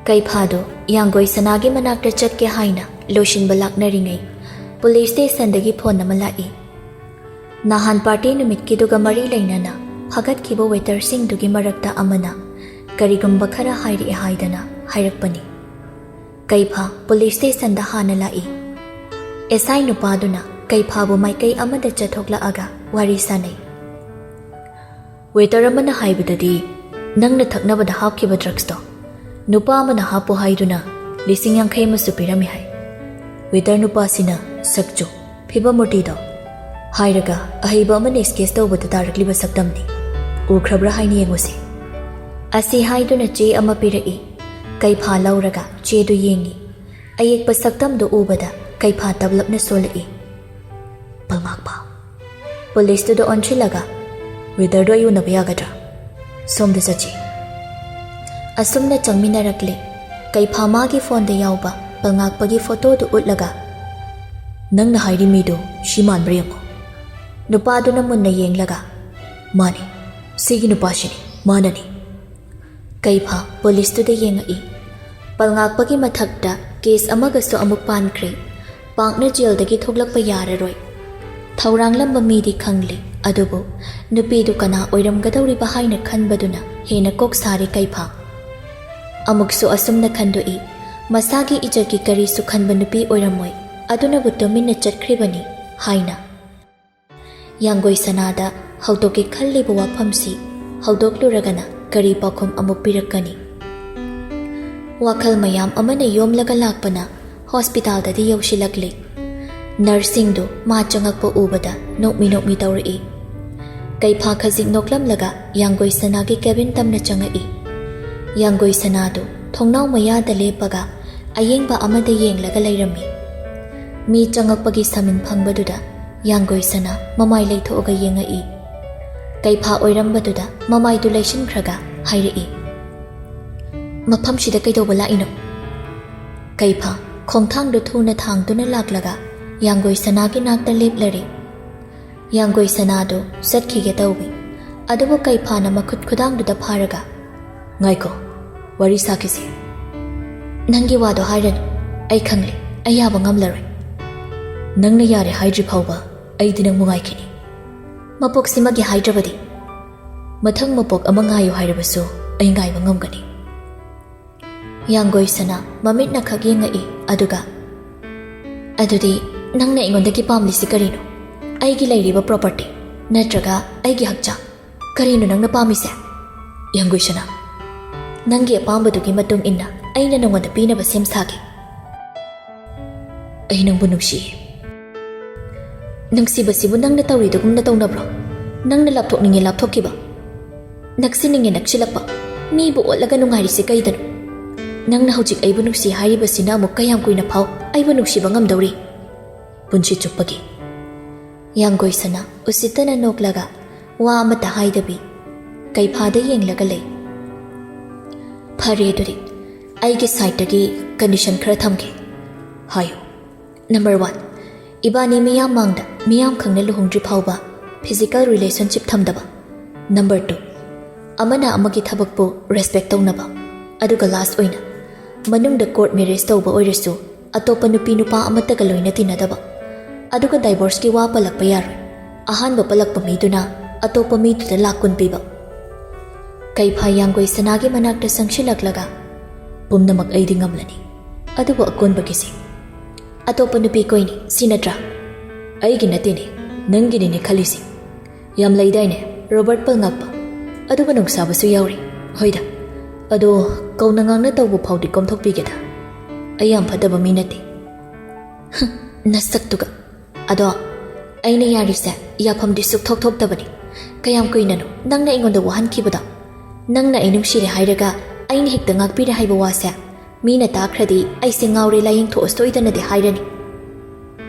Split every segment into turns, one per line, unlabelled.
ꯀꯩꯐꯥꯗꯣ ꯌꯥꯡꯒꯣꯏ ꯁꯅꯥꯒꯤ ꯃꯅꯥꯛꯇ ꯆꯠꯀꯦ ꯍꯥꯏꯅ ꯂꯣꯏꯁꯤꯟꯕ ꯂꯥꯛꯅꯔꯤꯉꯩ ꯄꯨꯂꯤꯁ ꯁ꯭ꯇꯦꯁꯟꯗꯒꯤ ꯐꯣꯟ ꯑꯃ ꯂꯥꯛꯏ꯫ ꯅꯍꯥꯟ ꯄꯥꯔꯇꯤ ꯅꯨꯃꯤꯠꯀꯤꯗꯨꯒ ꯃꯔꯤ ꯂꯩꯅꯅ ꯐꯒꯠꯈꯤꯕ ꯋꯦꯇꯔꯁꯤꯡꯗꯨꯒꯤ ꯃꯔꯛꯇ ꯑꯃꯅ ꯀꯔꯤꯒꯨꯝꯕ ꯈꯔ ꯍꯥꯏꯔꯛꯑꯦ ꯍꯥꯏꯗꯅ ꯍꯥꯏꯔꯛꯄꯅꯤ꯫ ꯀꯩꯐꯥ ꯄꯨꯂꯤꯁ ꯁ꯭ꯇꯦꯁꯟꯗ ꯍꯥꯟꯅ ꯂꯥꯛꯏ꯫ ꯑꯦꯁꯥꯏ ꯅꯨꯄꯥꯗꯨꯅ ꯀꯩꯐꯥꯕꯨ ꯃꯥꯏꯀꯩ ꯑꯃꯗ ꯆꯠꯊꯣꯛꯂꯛꯑꯒ ꯋꯥꯔꯤ ꯁꯥꯅꯩ꯫ ꯋꯦꯇꯔ ꯑꯃꯅ ꯍꯥꯏꯕꯗꯗꯤ ꯅꯪꯅ ꯊꯛꯅꯕꯗ ꯍꯥꯞꯈꯤꯕ ꯗ꯭ꯔꯛꯁꯇꯣ ꯅꯨꯄꯥ ꯑꯃꯅ ꯍꯥꯞꯄꯣ ꯍꯥꯏꯗꯨꯅ 50,000 ꯑꯃꯁꯨ ꯄꯤꯔꯝꯃꯤ ꯍꯥꯏ꯫ ꯋꯦꯇꯔ ꯅꯨꯄꯥꯁꯤꯅ ꯁꯛꯆꯨ ꯐꯤꯕꯝꯃꯨꯔꯇꯤꯗꯣ ꯍꯥꯏꯔꯒ ꯑꯍꯩꯕ ꯑꯃꯅ ꯏꯁꯀꯦꯁ ꯇꯧꯕꯗ ꯇꯥꯔꯛꯂꯤꯕ ꯁꯛꯇꯝꯅꯤ꯫ ꯎꯈ꯭ꯔꯕ꯭ꯔꯥ ꯍꯥꯏꯅ ꯌꯦꯡꯉꯨꯁꯤ꯫ ꯑꯁꯤ ꯍꯥꯏꯗꯨꯅ ꯆꯦ ꯑꯃ ꯄꯤꯔꯛꯏ꯫ ꯀꯩꯐꯥ ꯂꯧꯔꯒ ꯆꯦꯗꯨ ꯌꯦꯡꯉꯤ꯫ ꯑꯌꯦꯛꯄ ꯁꯛꯇꯝꯗꯨ ꯎꯕꯗ ꯀꯩꯐꯥ ꯇꯞꯂꯞꯅ ꯁꯣꯜꯂꯛꯏ꯫ ꯄꯜꯉꯥꯛꯄ ꯄꯨꯂꯤꯁꯇꯨꯗ ꯑꯣꯟꯁꯤꯜꯂꯒ ꯋꯦꯗꯔꯗꯣ ꯑꯩ ꯎꯅꯕ ꯌꯥꯒꯗ꯭ꯔꯥ? ꯁꯣꯝꯗ ꯆꯠꯁꯤ꯫ ꯑꯁꯨꯝꯅ ꯆꯪꯃꯤꯟꯅꯔꯛꯂꯦ꯫ ꯀꯩꯐꯥ ꯃꯥꯒꯤ ꯐꯣꯟꯗ ꯌꯥꯎꯕ ꯄꯜꯉꯥꯛꯄꯒꯤ ꯐꯣꯇꯣꯗꯨ ꯎꯠꯂꯒ ꯅꯪꯅ ꯍꯥꯏꯔꯤ ꯃꯤꯗꯣ ꯁꯤ ꯃꯥꯟꯕ꯭ꯔꯥ ꯌꯦꯡꯉꯣ꯫ ꯅꯨꯄꯥꯗꯨꯅ ꯃꯨꯟꯅ ꯌꯦꯡꯂꯒ ꯃꯥꯅꯤ, ꯁꯤꯒꯤ ꯅꯨꯄꯥꯁꯤꯅꯤ, ꯃꯥꯅꯅꯤ꯫ ꯀꯩꯐꯥ ꯄꯨꯂꯤꯁꯇꯨꯗ ꯌꯦꯡꯉꯛꯏ꯫ ꯄꯜꯉꯥꯛꯄꯒꯤ ꯃꯊꯛꯇ ꯀꯦꯁ ꯑꯃꯒꯁꯨ ꯑꯃꯨꯛ ꯄꯥꯟꯈ꯭ꯔꯦ꯫ ꯄꯥꯛꯅ ꯖꯦꯜꯗꯒꯤ ꯊꯣꯛꯂꯛꯄ ꯌꯥꯔꯔꯣꯏ꯫ ꯊꯧꯔꯥꯡꯂꯝꯕ ꯃꯤꯗꯤ ꯈꯪꯂꯦ, ꯑꯗꯨꯕꯨ ꯅꯨꯄꯤꯗꯨ ꯀꯅꯥ ꯑꯣꯏꯔꯝꯒꯗꯧꯔꯤꯕ ꯍꯥꯏꯅ ꯈꯟꯕꯗꯨꯅ ꯍꯦꯟꯅ ꯀꯣꯛ ꯁꯥꯔꯦ ꯀꯩꯐꯥ꯫ ꯑꯃꯨꯛꯁꯨ ꯑꯁꯨꯝꯅ ꯈꯟꯗꯣꯛꯏ, ꯃꯁꯥꯒꯤ ꯏꯖꯠꯀꯤ ꯀꯔꯤꯁꯨ ꯈꯟꯕ ꯅꯨꯄꯤ ꯑꯣꯏꯔꯝꯃꯣꯏ, ꯑꯗꯨꯅꯕꯨ ꯇꯨꯃꯤꯟꯅ ꯆꯠꯈ꯭ꯔꯤꯕꯅꯤ ꯍꯥꯏꯅ꯫ ꯌꯥꯡꯒꯣꯏ ꯁꯅꯥꯗ ꯍꯧꯗꯣꯛꯀꯦ ꯈꯜꯂꯤꯕ ꯋꯥꯐꯝꯁꯤ ꯍꯧꯗꯣꯛꯂꯨꯔꯒꯅ ꯀꯔꯤ ꯄꯥꯎꯈꯨꯝ ꯑꯃꯨꯛ ꯄꯤꯔꯛꯀꯅꯤ? ꯋꯥꯈꯜ ꯃꯌꯥꯝ ꯑꯃꯅ ꯌꯣꯝꯂꯒ ꯂꯥꯛꯄꯅ ꯍꯣꯁꯄꯤꯇꯥꯜꯗꯗꯤ ꯌꯧꯁꯤꯜꯂꯛꯂꯦ꯫ ꯅꯔꯁꯁꯤꯡꯗꯨ ꯃꯥ ꯆꯪꯉꯛꯄ ꯎꯕꯗ ꯅꯣꯛꯃꯤ ꯅꯣꯛꯃꯤ ꯇꯧꯔꯛꯏ꯫ ꯀꯩꯐꯥ ꯈꯖꯤꯛ ꯅꯣꯛꯂꯝꯂꯒ ꯌꯥꯡꯒꯣꯏ ꯁꯅꯥꯒꯤ ꯀꯦꯕꯤꯟ ꯇꯝꯅ ꯆꯪꯉꯛꯏ꯫ ꯌꯥꯡꯒꯣꯏ ꯁꯅꯥꯗꯨ ꯊꯣꯡꯅꯥꯎ ꯃꯌꯥꯗ ꯂꯦꯞꯄꯒ ꯑꯌꯦꯡꯕ ꯑꯃꯗ ꯌꯦꯡꯂꯒ ꯂꯩꯔꯝꯃꯤ꯫ ꯃꯤ ꯆꯪꯉꯛꯄꯒꯤ ꯁꯃꯤꯟ ꯐꯪꯕꯗꯨꯗ ꯌꯥꯡꯒꯣꯏ ꯁꯅꯥ ꯃꯃꯥꯏ ꯂꯩꯊꯣꯛꯑꯒ ꯌꯦꯡꯉꯛꯏ꯫ ꯀꯩꯐꯥ ꯑꯣꯏꯔꯝꯕꯗꯨꯗ ꯃꯃꯥꯏꯗꯨ ꯂꯩꯁꯤꯟꯈ꯭ꯔꯒ ꯍꯥꯏꯔꯛꯏ, ꯃꯐꯝꯁꯤꯗ ꯀꯩꯗꯧꯕ ꯂꯥꯛꯏꯅꯣ? ꯀꯩꯐꯥ ꯈꯣꯡꯊꯥꯡꯗꯨ ꯊꯨꯅ ꯊꯥꯡꯗꯨꯅ ꯂꯥꯛꯂꯒ ꯌꯥꯡꯒꯣꯏ ꯁꯅꯥꯒꯤ ꯅꯥꯛꯇ ꯂꯦꯞꯂꯔꯦ꯫ ꯌꯥꯡꯒꯣꯏ ꯁꯅꯥꯗꯨ ꯆꯠꯈꯤꯒꯦ ꯇꯧꯏ, ꯑꯗꯨꯕꯨ ꯀꯩꯐꯥꯅ ꯃꯈꯨꯠ ꯈꯨꯗꯥꯡꯗꯨꯗ ꯐꯥꯔꯒ ꯉꯥꯏꯈꯣ, ꯋꯥꯔꯤ ꯁꯥꯈꯤꯁꯤ꯫ ꯅꯪꯒꯤ ꯋꯥꯗꯣ ꯍꯥꯏꯔꯅꯨ, ꯑꯩ ꯈꯪꯂꯦ, ꯑꯩ ꯌꯥꯕ ꯉꯝꯂꯔꯣꯏ꯫ ꯅꯪꯅ ꯌꯥꯔꯦ ꯍꯥꯏꯗ꯭ꯔꯤ ꯐꯥꯎꯕ ꯑꯩꯗꯤ ꯅꯪꯕꯨ ꯉꯥꯏꯈꯤꯅꯤ꯫ ꯃꯄꯣꯛꯁꯤꯃꯒꯤ ꯍꯥꯏꯗ꯭ꯔꯕꯗꯤ ꯃꯊꯪ ꯃꯄꯣꯛ ꯑꯃ ꯉꯥꯏꯌꯨ ꯍꯥꯏꯔꯕꯁꯨ ꯑꯩ ꯉꯥꯏꯕ ꯉꯝꯒꯅꯤ꯫ ꯌꯥꯡꯒꯣꯏ ꯁꯅꯥ ꯃꯃꯤꯠꯅ ꯈꯛ ꯌꯦꯡꯉꯛꯏ, ꯑꯗꯨꯒ ꯑꯗꯨꯗꯤ ꯅꯪꯅ ꯑꯩꯉꯣꯟꯗꯒꯤ ꯄꯥꯝꯂꯤꯁꯤ ꯀꯔꯤꯅꯣ? ꯑꯩꯒꯤ ꯂꯩꯔꯤꯕ ꯄ꯭ꯔꯣꯄꯔꯇꯤ ꯅꯠꯇ꯭ꯔꯒ ꯑꯩꯒꯤ ꯍꯛꯆꯥꯡ? ꯀꯔꯤꯅꯣ ꯅꯪꯅ ꯄꯥꯝꯃꯤꯁꯦ? ꯌꯥꯡꯒꯣꯏ ꯁꯅꯥ, ꯅꯪꯒꯤ ꯑꯄꯥꯝꯕꯗꯨꯒꯤ ꯃꯇꯨꯡ ꯏꯟꯅ ꯑꯩꯅ ꯅꯉꯣꯟꯗ ꯄꯤꯅꯕ ꯁꯦꯝ ꯁꯥꯒꯦ꯫ ꯑꯩ ꯅꯪꯕꯨ ꯅꯨꯡꯁꯤꯌꯦ꯫ ꯅꯨꯡꯁꯤꯕꯁꯤꯕꯨ ꯅꯪꯅ ꯇꯧꯔꯤꯗꯨꯒꯨꯝꯅ ꯇꯧꯅꯕ꯭ꯔꯣ? ꯅꯪꯅ ꯂꯥꯞꯊꯣꯛꯅꯤꯡꯉꯦ ꯂꯥꯞꯊꯣꯛꯈꯤꯕ, ꯅꯛꯁꯤꯟꯅꯤꯡꯉꯦ ꯅꯛꯁꯤꯜꯂꯛꯄ, ꯃꯤꯕꯨ ꯑꯣꯠꯂꯒ ꯅꯨꯡꯉꯥꯏꯔꯤꯁꯤ ꯀꯩꯗꯅꯣ? ꯅꯪꯅ ꯍꯧꯖꯤꯛ ꯑꯩꯕꯨ ꯅꯨꯡꯁꯤ ꯍꯥꯏꯔꯤꯕꯁꯤꯅ ꯑꯃꯨꯛ ꯀꯌꯥꯝ ꯀꯨꯏꯅ ꯐꯥꯎ ꯑꯩꯕꯨ ꯅꯨꯡꯁꯤꯕ ꯉꯝꯗꯧꯔꯤ? ꯄꯨꯟꯁꯤ ꯆꯨꯞꯄꯒꯤ꯫ ꯌꯥꯡꯒꯣꯏ ꯁꯅꯥ ꯎꯁꯤꯠꯇꯅ ꯅꯣꯛꯂꯒ ꯋꯥ ꯑꯃꯠꯇ ꯍꯥꯏꯗꯕꯤ ꯀꯩꯐꯥꯗ ꯌꯦꯡꯂꯒ ꯂꯩ꯫ ꯐꯔꯦ, ꯑꯗꯨꯗꯤ ꯑꯩꯒꯤ ꯁꯥꯏꯠꯇꯒꯤ ꯀꯟꯗꯤꯁꯟ ꯈꯔ ꯊꯝꯒꯦ꯫ ꯍꯥꯏꯌꯨ꯫ ꯅꯝꯕꯔ 1, ꯏꯕꯥꯅꯤ ꯃꯤꯌꯥꯝ ꯃꯥꯡꯗ ꯃꯤꯌꯥꯝ ꯈꯪꯅ ꯂꯨꯍꯣꯡꯗ꯭ꯔꯤ ꯐꯥꯎꯕ ꯐꯤꯖꯤꯀꯦꯜ ꯔꯤꯂꯦꯁꯟꯁꯤꯞ ꯊꯝꯗꯕ꯫ ꯅꯝꯕꯔ 2, ꯑꯃꯅ ꯑꯃꯒꯤ ꯊꯕꯛꯄꯨ ꯔꯦꯁꯄꯦꯛ ꯇꯧꯅꯕ꯫ ꯑꯗꯨꯒ ꯂꯥꯁ ꯑꯣꯏꯅ, ꯃꯅꯨꯡꯗ ꯀꯣꯔꯠ ꯃꯦꯔꯦꯖ ꯇꯧꯕ ꯑꯣꯏꯔꯁꯨ ꯑꯇꯣꯞꯄ ꯅꯨꯄꯤ ꯅꯨꯄꯥ ꯑꯃꯠꯇꯒ ꯂꯣꯏꯅ ꯇꯤꯟꯅꯗꯕ꯫ ꯑꯗꯨꯒ ꯗꯥꯏꯚꯣꯔꯁꯀꯤ ꯋꯥ ꯄꯜꯂꯛꯄ ꯌꯥꯔꯣꯏ꯫ ꯑꯍꯥꯟꯕ ꯄꯜꯂꯛꯄ ꯃꯤꯗꯨꯅ ꯑꯇꯣꯞꯄ ꯃꯤꯗꯨꯗ ꯂꯥꯛ-10 ꯄꯤꯕ꯫ ꯀꯩꯐꯥ ꯌꯥꯡꯒꯣꯏ ꯁꯅꯥꯒꯤ ꯃꯅꯥꯛꯇ ꯆꯪꯁꯤꯜꯂꯛꯂꯒ ꯄꯨꯝꯅꯃꯛ ꯑꯩꯗꯤ ꯉꯝꯂꯅꯤ, ꯑꯗꯨꯕꯨ ꯑꯀꯣꯟꯕꯒꯤꯁꯤ ꯑꯇꯣꯞꯄ ꯅꯨꯄꯤ ꯀꯣꯏꯅꯤ, ꯁꯤ ꯅꯠꯇ꯭ꯔꯥ? ꯑꯩꯒꯤ ꯅꯠꯇꯦꯅꯦ, ꯅꯪꯒꯤꯅꯤꯅꯦ ꯈꯜꯂꯤꯁꯤ꯫ ꯌꯥꯝ ꯂꯩꯗꯥꯏꯅꯦ ꯔꯣꯕꯔꯠ ꯄꯜꯉꯥꯛꯄ, ꯑꯗꯨꯒ ꯅꯨꯡꯁꯥꯕꯁꯨ ꯌꯥꯎꯔꯤ꯫ ꯍꯣꯏꯗ, ꯑꯗꯣ ꯀꯧꯅ ꯉꯥꯡꯅ ꯇꯧꯕ ꯐꯥꯎꯗꯤ ꯀꯣꯝꯊꯣꯛꯄꯤꯒꯦꯗ꯫ ꯑꯩ ꯌꯥꯝ ꯐꯠꯇꯕ ꯃꯤ ꯅꯠꯇꯦ꯫ ꯅꯁꯛꯇꯨꯒ꯫ ꯑꯗꯣ ꯑꯩꯅ ꯌꯥꯔꯤꯁꯦ ꯌꯥꯐꯝꯗꯤ ꯁꯨꯛꯊꯣꯛ ꯊꯣꯛꯇꯕꯅꯤ꯫ ꯀꯌꯥꯝ ꯀꯨꯏꯅꯅꯣ ꯅꯪꯅ ꯑꯩꯉꯣꯟꯗ ꯋꯥꯍꯟꯈꯤꯕꯗꯣ? ꯅꯪꯅ ꯑꯩ ꯅꯨꯡꯁꯤꯔꯦ ꯍꯥꯏꯔꯒ ꯑꯩꯅ ꯍꯦꯛꯇ ꯉꯥꯛꯄꯤꯔꯦ ꯍꯥꯏꯕ ꯋꯥꯁꯦ ꯃꯤꯅ ꯇꯥꯈ꯭ꯔꯗꯤ ꯑꯩꯁꯦ ꯉꯥꯎꯔꯦ ꯂꯥꯌꯦꯡꯊꯣꯛꯑ ꯁꯣꯏꯗꯅꯗꯤ ꯍꯥꯏꯔꯅꯤ꯫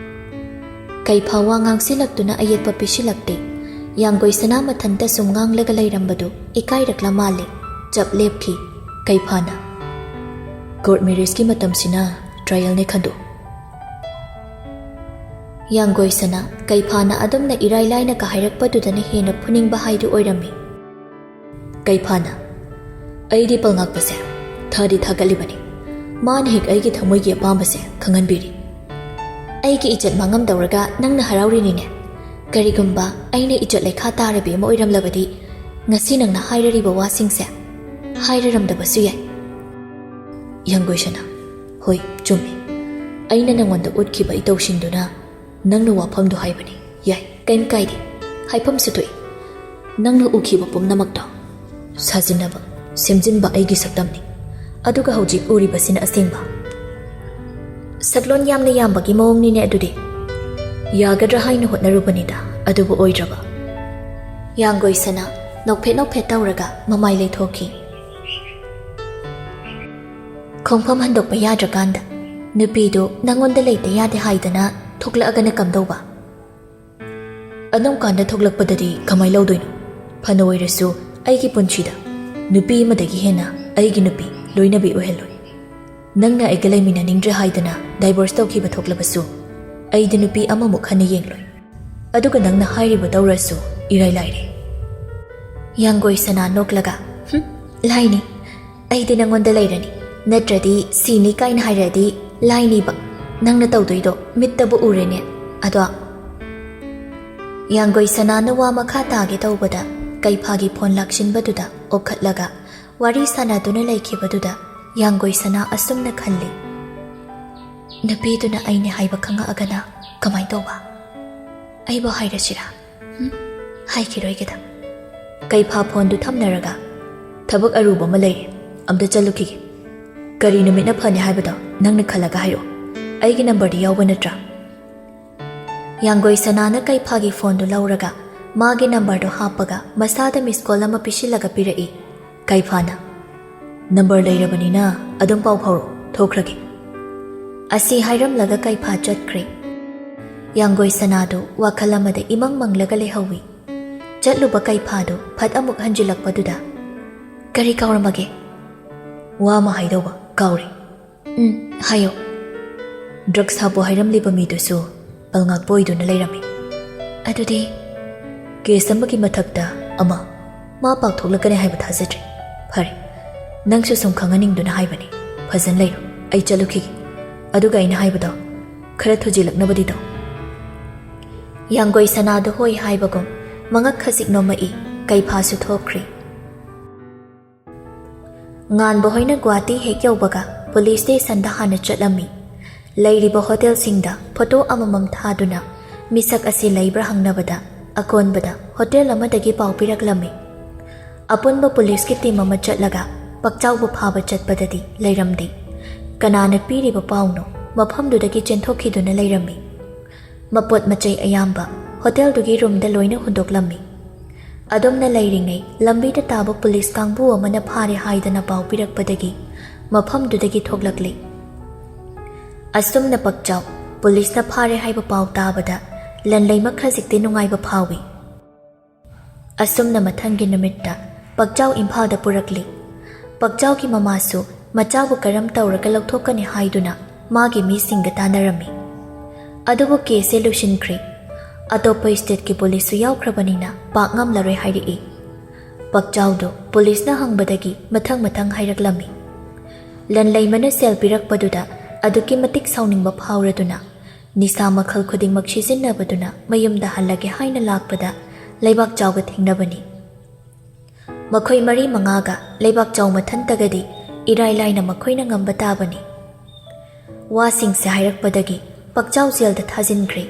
ꯀꯩꯐꯥ ꯋꯥ ꯉꯥꯡꯁꯤꯜꯂꯛꯇꯨꯅ ꯑꯌꯦꯠꯄ ꯄꯤꯁꯤꯜꯂꯛꯇꯦ꯫ ꯌꯥꯡꯒꯣꯏ ꯁꯅꯥ ꯃꯊꯟꯇ ꯁꯨꯝ ꯉꯥꯡꯂꯒ ꯂꯩꯔꯝꯕꯗꯨ ꯏꯀꯥꯏꯔꯛꯂ ꯃꯥꯜꯂꯦ꯫ ꯆꯞ ꯂꯦꯞꯈꯤ꯫ ꯀꯩꯐꯥꯅ ꯀꯣꯔꯠ ꯃꯦꯔꯦꯖꯀꯤ ꯃꯇꯝꯁꯤꯅ ꯇ꯭ꯔꯥꯌꯦꯜꯅꯦ ꯈꯟꯗꯣ꯫ ꯌꯥꯡꯒꯣꯏ ꯁꯅꯥ ꯀꯩꯐꯥꯅ ꯑꯗꯨꯝꯅ ꯏꯔꯥꯏ ꯂꯥꯏꯅꯒ ꯍꯥꯏꯔꯛꯄꯗꯨꯗꯅ ꯍꯦꯟꯅ ꯐꯨꯅꯤꯡꯕ ꯍꯥꯏꯗꯨ ꯑꯣꯏꯔꯝꯃꯤ꯫ ꯀꯩꯐꯥꯅ ꯑꯩꯗꯤ ꯄꯜꯉꯥꯛꯄꯁꯦ ꯊꯥꯗꯤ ꯊꯥꯒꯠꯂꯤꯕꯅꯤ, ꯃꯥꯅ ꯍꯦꯛ ꯑꯩꯒꯤ ꯊꯃꯣꯏꯒꯤ ꯑꯄꯥꯝꯕꯁꯦ ꯈꯪꯍꯟꯕꯤꯔꯤ꯫ ꯑꯩꯒꯤ ꯏꯖꯠ ꯃꯥꯡꯉꯝꯗꯧꯔꯒ ꯅꯪꯅ ꯍꯔꯥꯎꯔꯤꯅꯤꯅꯦ꯫ ꯀꯔꯤꯒꯨꯝꯕ ꯑꯩꯅ ꯏꯖꯠ ꯂꯩꯈꯥ ꯇꯥꯔꯕꯤ ꯑꯃ ꯑꯣꯏꯔꯝꯂꯕꯗꯤ ꯉꯁꯤ ꯅꯪꯅ ꯍꯥꯏꯔꯤꯕ ꯋꯥꯁꯤꯡꯁꯦ ꯍꯥꯏꯔꯔꯝꯗꯕꯁꯨ ꯌꯥꯏ꯫ ꯌꯥꯡꯒꯣꯏꯁꯅꯥ: ꯍꯣꯏ ꯆꯨꯝꯃꯤ꯫ ꯑꯩꯅ ꯅꯪꯉꯣꯟꯗ ꯎꯠꯈꯤꯕ ꯏꯇꯧꯁꯤꯡꯗꯨꯅ ꯅꯪꯅ ꯋꯥꯐꯝꯗꯨ ꯍꯥꯏꯕꯅꯤ꯫ ꯌꯥꯏ, ꯀꯩꯝ ꯀꯥꯏꯗꯦ, ꯍꯥꯏꯐꯝꯁꯨ ꯊꯣꯛꯏ꯫ ꯅꯪꯅ ꯎꯈꯤꯕ ꯄꯨꯝꯅꯃꯛꯇꯣ ꯁꯥꯖꯤꯟꯅꯕ, ꯁꯦꯝꯖꯤꯟꯕ ꯑꯩꯒꯤ ꯁꯛꯇꯝꯅꯤ, ꯑꯗꯨꯒ ꯍꯧꯖꯤꯛ ꯎꯔꯤꯕꯁꯤꯅ ꯑꯁꯦꯡꯕ꯫ ꯁꯛꯂꯣꯟ ꯌꯥꯝꯅ ꯌꯥꯝꯕꯒꯤ ꯃꯑꯣꯡꯅꯤꯅꯦ ꯑꯗꯨꯗꯤ꯫ ꯌꯥꯒꯗ꯭ꯔꯥ ꯍꯥꯏꯅ ꯍꯣꯠꯅꯔꯨꯕꯅꯤꯗ, ꯑꯗꯨꯕꯨ ꯑꯣꯏꯗ꯭ꯔꯕ꯫ ꯌꯥꯡꯒꯣꯏꯁꯅꯥ ꯅꯣꯛꯐꯦꯠ ꯅꯣꯛꯐꯦꯠ ꯇꯧꯔꯒ ꯃꯃꯥꯏ ꯂꯩꯊꯣꯛꯈꯤ꯫ ꯈꯣꯡꯐꯝ ꯍꯟꯗꯣꯛꯄ ꯌꯥꯗ꯭ꯔꯀꯥꯟꯗ ꯅꯨꯄꯤꯗꯨ ꯅꯪꯉꯣꯟꯗ ꯂꯩꯇ ꯌꯥꯗꯦ ꯍꯥꯏꯗꯅ ꯊꯣꯛꯂꯛꯑꯒꯅ ꯀꯝꯗꯧꯕ? ꯑꯗꯨꯝ ꯀꯥꯟꯗ ꯊꯣꯛꯂꯛꯄꯗꯗꯤ ꯀꯃꯥꯏ ꯂꯧꯗꯣꯏꯅꯣ? ꯐꯅ ꯑꯣꯏꯔꯁꯨ ꯑꯩꯒꯤ ꯄꯨꯟꯁꯤꯗ ꯅꯨꯄꯤ ꯑꯃꯗꯒꯤ ꯍꯦꯟꯅ ꯑꯩꯒꯤ ꯅꯨꯄꯤ ꯂꯣꯏꯅꯕꯤ ꯑꯣꯏꯍꯜꯂꯣꯏ꯫ ꯅꯪꯅ ꯑꯩꯒ ꯂꯩꯃꯤꯟꯅꯅꯤꯡꯗ꯭ꯔꯦ ꯍꯥꯏꯗꯅ ꯗꯥꯏꯚꯣꯔꯁ ꯇꯧꯈꯤꯕ ꯊꯣꯛꯂꯕꯁꯨ ꯑꯩꯗꯤ ꯅꯨꯄꯤ ꯑꯃꯃꯨꯛ ꯍꯟꯅ ꯌꯦꯡꯂꯣꯏ꯫ ꯑꯗꯨꯒ ꯅꯪꯅ ꯍꯥꯏꯔꯤꯕ ꯇꯧꯔꯁꯨ ꯏꯔꯥꯏ ꯂꯥꯏꯔꯦ꯫ ꯌꯥꯡꯒꯣꯏꯁꯅꯥ ꯅꯣꯛꯂꯒ ꯂꯥꯏꯅꯤ, ꯑꯩꯗꯤ ꯅꯪꯉꯣꯟꯗ ꯂꯩꯔꯅꯤ, ꯅꯠꯇ꯭ꯔꯗꯤ ꯁꯤꯅꯤ ꯀꯥꯏꯅ ꯍꯥꯏꯔꯗꯤ ꯂꯥꯏꯅꯤꯕ꯫ ꯅꯪꯅ ꯇꯧꯗꯣꯏꯗꯣ ꯃꯤꯠꯇꯕꯨ ꯎꯔꯦꯅꯦ꯫ ꯑꯗꯣ ꯌꯥꯡꯒꯣꯏꯁꯅꯥꯅ ꯋꯥ ꯃꯈꯥ ꯇꯥꯒꯦ ꯇꯧꯕꯗ ꯀꯩꯐꯥꯒꯤ ꯐꯣꯟ ꯂꯥꯛꯁꯤꯟꯕꯗꯨꯗ ꯑꯣꯈꯠꯂꯒ ꯋꯥꯔꯤ ꯁꯥꯟꯅꯗꯨꯅ ꯂꯩꯈꯤꯕꯗꯨꯗ ꯌꯥꯡꯒꯣꯏꯁꯅꯥ ꯑꯁꯨꯝꯅ ꯈꯜꯂꯤ, ꯅꯨꯄꯤꯗꯨꯅ ꯑꯩꯅꯦ ꯍꯥꯏꯕ ꯈꯪꯉꯛꯑꯒꯅ ꯀꯃꯥꯏ ꯇꯧꯕ? ꯑꯩꯕꯨ ꯍꯥꯏꯔꯁꯤꯔꯥ? ꯍꯥꯏꯈꯤꯔꯣꯏꯒꯦꯗ꯫ ꯀꯩꯐꯥ ꯐꯣꯟꯗꯨ ꯊꯝꯅꯔꯒ ꯊꯕꯛ ꯑꯔꯨꯕ ꯑꯃ ꯂꯩꯔꯦ, ꯑꯝꯇ ꯆꯠꯂꯨꯈꯤꯒꯦ꯫ ꯀꯔꯤ ꯅꯨꯃꯤꯠꯅ ꯐꯅꯤ ꯍꯥꯏꯕꯗꯣ ꯅꯪꯅ ꯈꯜꯂꯒ ꯍꯥꯏꯔꯛꯑꯣ, ꯑꯩꯒꯤ ꯅꯝꯕꯔꯗꯤ ꯌꯥꯎꯕ ꯅꯠꯇ꯭ꯔꯥ? ꯌꯥꯡꯒꯣꯏꯁꯅꯥꯅ ꯀꯩꯐꯥꯒꯤ ꯐꯣꯟꯗꯨ ꯂꯧꯔꯒ ꯃꯥꯒꯤ ꯅꯝꯕꯔꯗꯨ ꯍꯥꯞꯄꯒ ꯃꯁꯥꯗ ꯃꯤꯁ ꯀꯣꯜ ꯑꯃ ꯄꯤꯁꯤꯜꯂꯒ ꯄꯤꯔꯛꯏ꯫ ꯀꯩꯐꯥꯅ ꯅꯝꯕꯔ ꯂꯩꯔꯕꯅꯤꯅ ꯑꯗꯨꯝ ꯄꯥꯎ ꯐꯥꯎꯔꯛꯑꯣ, ꯊꯣꯛꯈ꯭ꯔꯒꯦ꯫ ꯑꯁꯤ ꯍꯥꯏꯔꯝꯂꯒ ꯀꯩꯐꯥ ꯆꯠꯈ꯭ꯔꯦ꯫ ꯌꯥꯡꯒꯣꯏꯁꯅꯥꯗꯨ ꯋꯥꯈꯜ ꯑꯃꯗ ꯏꯃꯪ ꯃꯪꯂꯒ ꯂꯩꯍꯧꯏ꯫ ꯆꯠꯂꯨꯕ ꯀꯩꯐꯥꯗꯨ ꯐꯠ ꯑꯃꯨꯛ ꯍꯟꯖꯤꯜꯂꯛꯄꯗꯨꯗ ꯀꯔꯤ ꯀꯥꯎꯔꯝꯃꯒꯦ? ꯋꯥ ꯑꯃ ꯍꯥꯏꯗꯧꯕ ꯀꯥꯎꯔꯦ꯫ ꯍꯥꯏꯌꯣ꯫ ꯗ꯭ꯔꯛꯁ ꯍꯥꯞꯄꯣ ꯍꯥꯏꯔꯝꯂꯤꯕ ꯃꯤꯗꯨꯁꯨ ꯄꯜꯉꯥꯛꯄ ꯑꯣꯏꯗꯨꯅ ꯂꯩꯔꯝꯃꯤ꯫ ꯑꯗꯨꯗꯤ ꯀꯦꯁ ꯑꯃꯒꯤ ꯃꯊꯛꯇ ꯑꯃ, ꯃꯥ ꯄꯥꯛꯊꯣꯛꯂꯛꯀꯅꯤ ꯍꯥꯏꯕ ꯊꯥꯖꯗ꯭ꯔꯦ꯫ ꯐꯔꯦ, ꯅꯪꯁꯨ ꯁꯨꯝ ꯈꯪꯍꯟꯅꯤꯡꯗꯨꯅ ꯍꯥꯏꯕꯅꯤ꯫ ꯐꯖꯅ ꯂꯩꯔꯣ, ꯑꯩ ꯆꯠꯂꯨꯈꯤꯒꯦ꯫ ꯑꯗꯨꯒ ꯑꯩꯅ ꯍꯥꯏꯕꯗꯣ ꯈꯔ ꯊꯨꯖꯤꯜꯂꯛꯅꯕꯗꯤ ꯇꯧ꯫ ꯌꯥꯡꯒꯣꯏꯁꯅꯥꯗꯨ ꯍꯣꯏ ꯍꯥꯏꯕꯒꯨꯝ ꯃꯉꯛ ꯈꯖꯤꯛ ꯅꯣꯝꯃꯛꯏ꯫ ꯀꯩꯐꯥꯁꯨ ꯊꯣꯛꯈ꯭ꯔꯤ꯫ ꯉꯥꯟꯕ ꯍꯣꯏꯅ ꯒꯨꯋꯥꯍꯥꯇꯤ ꯍꯦꯛ ꯌꯧꯕꯒ ꯄꯨꯂꯤꯁ ꯁ꯭ꯇꯦꯁꯟꯗ ꯍꯥꯟꯅ ꯆꯠꯂꯝꯃꯤ꯫ ꯂꯩꯔꯤꯕ ꯍꯣꯇꯦꯜꯁꯤꯡꯗ ꯐꯣꯇꯣ ꯑꯃꯃꯝ ꯊꯥꯗꯨꯅ ꯃꯤꯁꯛ ꯑꯁꯤ ꯂꯩꯕ꯭ꯔꯥ ꯍꯪꯅꯕꯗ ꯑꯀꯣꯟꯕꯗ ꯍꯣꯇꯦꯜ ꯑꯃꯗꯒꯤ ꯄꯥꯎ ꯄꯤꯔꯛꯂꯝꯃꯤ꯫ ꯑꯄꯨꯟꯕ ꯄꯨꯂꯤꯁꯀꯤ ꯇꯤꯝ ꯑꯃ ꯆꯠꯂꯒ ꯄꯛꯆꯥꯎꯕꯨ ꯐꯥꯕ ꯆꯠꯄꯗꯗꯤ ꯂꯩꯔꯝꯗꯦ꯫ ꯀꯅꯥꯅ ꯄꯤꯔꯤꯕ ꯄꯥꯎꯅꯣ ꯃꯐꯝꯗꯨꯗꯒꯤ ꯆꯦꯟꯊꯣꯛꯈꯤꯗꯨꯅ ꯂꯩꯔꯝꯃꯤ꯫ ꯃꯄꯣꯠ ꯃꯆꯩ ꯑꯌꯥꯝꯕ ꯍꯣꯇꯦꯜꯗꯨꯒꯤ ꯔꯨꯝꯗ ꯂꯣꯏꯅ ꯍꯨꯟꯗꯣꯛꯂꯝꯃꯤ꯫ ꯑꯗꯨꯝꯅ ꯂꯩꯔꯤꯉꯩ ꯂꯝꯕꯤꯗ ꯇꯥꯕ ꯄꯨꯂꯤꯁ ꯀꯥꯡꯕꯨ ꯑꯃꯅ ꯐꯥꯔꯦ ꯍꯥꯏꯗꯅ ꯄꯥꯎ ꯄꯤꯔꯛꯄꯗꯒꯤ ꯃꯐꯝꯗꯨꯗꯒꯤ ꯊꯣꯛꯂꯛꯂꯤ꯫ ꯑꯁꯨꯝꯅ ꯄꯛꯆꯥꯎ ꯄꯨꯂꯤꯁꯅ ꯐꯥꯔꯦ ꯍꯥꯏꯕ ꯄꯥꯎ ꯇꯥꯕꯗ ꯂꯟꯂꯩꯃ ꯈꯖꯤꯛꯇꯤ ꯅꯨꯡꯉꯥꯏꯕ ꯐꯥꯎꯏ꯫ ꯑꯁꯨꯝꯅ ꯃꯊꯪꯒꯤ ꯅꯨꯃꯤꯠꯇ ꯄꯛꯆꯥꯎ ꯏꯝꯐꯥꯜꯗ ꯄꯨꯔꯛꯂꯤ꯫ ꯄꯛꯆꯥꯎꯒꯤ ꯃꯃꯥꯁꯨ ꯃꯆꯥꯕꯨ ꯀꯔꯝ ꯇꯧꯔꯒ ꯂꯧꯊꯣꯛꯀꯅꯤ ꯍꯥꯏꯗꯨꯅ ꯃꯥꯒꯤ ꯃꯤꯁꯤꯡꯒ ꯇꯥꯟꯅꯔꯝꯃꯤ꯫ ꯑꯗꯨꯕꯨ ꯀꯦꯁꯁꯦ ꯂꯣꯏꯁꯤꯟꯈ꯭ꯔꯦ꯫ ꯑꯇꯣꯞꯄ ꯁ꯭ꯇꯦꯠꯀꯤ ꯄꯨꯂꯤꯁꯁꯨ ꯌꯥꯎꯈ꯭ꯔꯕꯅꯤꯅ ꯄꯥꯛ ꯉꯝꯂꯔꯣꯏ ꯍꯥꯏꯔꯛꯏ꯫ ꯄꯛꯆꯥꯎꯗꯨ ꯄꯨꯂꯤꯁꯅ ꯍꯪꯕꯗꯒꯤ ꯃꯊꯪ ꯃꯊꯪ ꯍꯥꯏꯔꯛꯂꯝꯃꯤ꯫ ꯂꯟꯂꯩꯃꯅ ꯁꯦꯜ ꯄꯤꯔꯛꯄꯗꯨꯗ ꯑꯗꯨꯛꯀꯤ ꯃꯇꯤꯛ ꯁꯥꯎꯅꯤꯡꯕ ꯐꯥꯎꯔꯗꯨꯅ ꯅꯤꯁꯥ ꯃꯈꯜ ꯈꯨꯗꯤꯡꯃꯛ ꯁꯤꯖꯤꯟꯅꯕꯗꯨꯅ ꯃꯌꯨꯝꯗ ꯍꯜꯂꯒꯦ ꯍꯥꯏꯅ ꯂꯥꯛꯄꯗ ꯂꯩꯕꯥꯛꯆꯥꯎꯒ ꯊꯦꯡꯅꯕꯅꯤ꯫ ꯃꯈꯣꯏ 4-5ꯒ ꯂꯩꯕꯥꯛꯆꯥꯎ ꯃꯊꯟꯇꯒꯗꯤ ꯏꯔꯥꯏ ꯂꯥꯏꯅ ꯃꯈꯣꯏꯅ ꯉꯝꯕ ꯇꯥꯕꯅꯤ꯫ ꯋꯥꯁꯤꯡꯁꯦ ꯍꯥꯏꯔꯛꯄꯗꯒꯤ ꯄꯛꯆꯥꯎ ꯖꯦꯜꯗ ꯊꯥꯖꯤꯟꯈ꯭ꯔꯦ꯫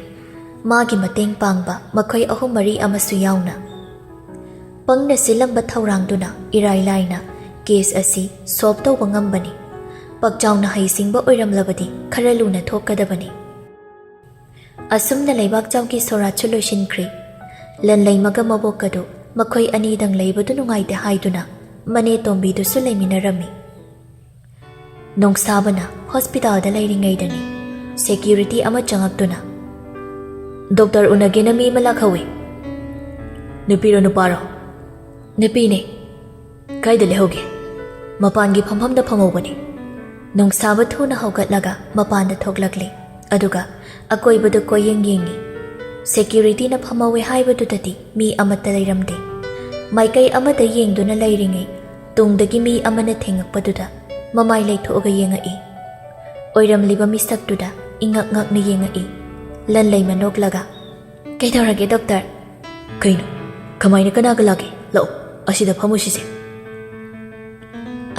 ꯃꯥꯒꯤ ꯃꯇꯦꯡ ꯄꯥꯡꯕ ꯃꯈꯣꯏ 3-4 ꯑꯃꯁꯨ ꯌꯥꯎꯅ꯫ ꯄꯪꯅ ꯁꯤꯜꯂꯝꯕ ꯊꯧꯔꯥꯡꯗꯨꯅ ꯏꯔꯥꯏ ꯂꯥꯏꯅ ꯀꯦꯁ ꯑꯁꯤ ꯁꯣꯜꯕ ꯇꯧꯕ ꯉꯝꯕꯅꯤ꯫ ꯄꯛꯆꯥꯎꯅ ꯍꯩꯁꯤꯡꯕ ꯑꯣꯏꯔꯝꯂꯕꯗꯤ ꯈꯔ ꯂꯨꯅ ꯊꯣꯛꯀꯗꯕꯅꯤ꯫ ꯑꯁꯨꯝꯅ ꯂꯩꯕꯥꯛꯆꯥꯎꯒꯤ ꯁꯣꯔꯥꯠꯁꯨ ꯂꯣꯏꯁꯤꯟꯈ꯭ꯔꯦ꯫ ꯂꯟꯂꯩꯃꯒ ꯃꯕꯣꯛꯀꯗꯨ ꯃꯈꯣꯏ ꯑꯅꯤꯗꯪ ꯂꯩꯕꯗꯨ ꯅꯨꯡꯉꯥꯏꯇꯦ ꯍꯥꯏꯗꯨꯅ ꯃꯅꯦ ꯇꯣꯝꯕꯤꯗꯨꯁꯨ ꯂꯩꯃꯤꯟꯅꯔꯝꯃꯤ꯫ ꯅꯣꯡꯁꯥꯕꯅ ꯍꯣꯁꯄꯤꯇꯥꯜꯗ ꯂꯩꯔꯤꯉꯩꯗꯅꯤ ꯁꯦꯀ꯭ꯌꯨꯔꯤꯇꯤ ꯑꯃ ꯆꯪꯉꯛꯇꯨꯅ ꯗꯣꯛꯇꯔ ꯎꯅꯒꯦꯅ ꯃꯤ ꯑꯃ ꯂꯥꯛꯍꯧꯏ꯫ ꯅꯨꯄꯤꯔꯣ ꯅꯨꯄꯥꯔꯣ? ꯅꯨꯄꯤꯅꯦ꯫ ꯀꯥꯏꯗ ꯂꯩꯍꯧꯒꯦ? ꯃꯄꯥꯟꯒꯤ ꯐꯝꯐꯝꯗ ꯐꯝꯍꯧꯕꯅꯤ꯫ ꯅꯣꯡꯁꯥꯕ ꯊꯨꯅ ꯍꯧꯒꯠꯂꯒ ꯃꯄꯥꯟꯗ ꯊꯣꯛꯂꯛꯂꯤ꯫ ꯑꯗꯨꯒ ꯑꯀꯣꯏꯕꯗꯨ ꯀꯣꯏꯌꯦꯡ ꯌꯦꯡꯉꯤ꯫ ꯁꯦꯀ꯭ꯌꯨꯔꯤꯇꯤꯅ ꯐꯝꯍꯧꯋꯦ ꯍꯥꯏꯕꯗꯨꯗꯗꯤ ꯃꯤ ꯑꯃꯠꯇ ꯂꯩꯔꯝꯗꯦ꯫ ꯃꯥꯏꯀꯩ ꯑꯃꯗ ꯌꯦꯡꯗꯨꯅ ꯂꯩꯔꯤꯉꯩ ꯇꯨꯡꯗꯒꯤ ꯃꯤ ꯑꯃꯅ ꯊꯦꯡꯉꯛꯄꯗꯨꯗ ꯃꯃꯥꯏ ꯂꯩꯊꯣꯛꯑꯒ ꯌꯦꯡꯉꯛꯏ꯫ ꯑꯣꯏꯔꯝꯂꯤꯕ ꯃꯤꯁꯛꯇꯨꯗ ꯏꯉꯛ ꯉꯛꯅ ꯌꯦꯡꯉꯛꯏ꯫ ꯂꯟꯂꯩꯃ ꯅꯣꯛꯂꯒ "ꯀꯩꯗꯧꯔꯒꯦ ꯗꯣꯛꯇꯔ?" "ꯀꯩꯅꯣ? ꯀꯃꯥꯏꯅ ꯀꯅꯥꯒ ꯂꯥꯛꯀꯦ? ꯂꯥꯛꯑꯣ, ꯑꯁꯤꯗ ꯐꯝꯃꯨꯁꯤꯁꯦ."